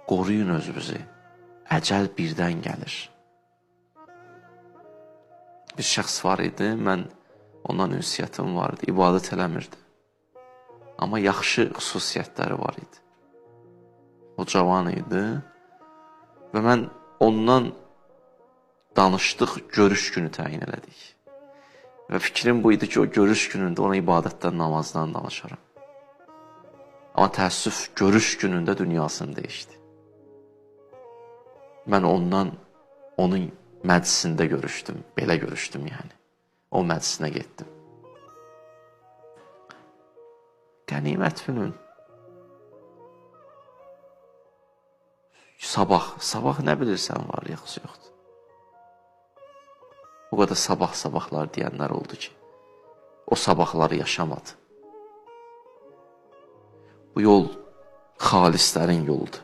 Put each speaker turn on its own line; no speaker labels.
qoruyun özünüzü. Əcəl birdən gəlir. Bir şəxs var idi, mən ondan ünsiyyətim var idi, ibadət eləmirdi. Amma yaxşı xüsusiyyətləri var idi. O cavan idi və mən ondan danışdıq, görüş günü təyin elədik. Və fikrim bu idi ki, o görüş günündə ona ibadətdən, namazdan danışaram. Amma təəssüf, görüş günündə dünyasını dəyişdi. Mən ondan, onun məclisində görüşdüm, belə görüşdüm yəni. O məclisinə getdim. Qənimət günün. Sabah nə bilirsən var, yaxşı yoxdur. O qədər sabahlar deyənlər oldu ki, o sabahları yaşamadı. Bu yol xalislərin yoludur.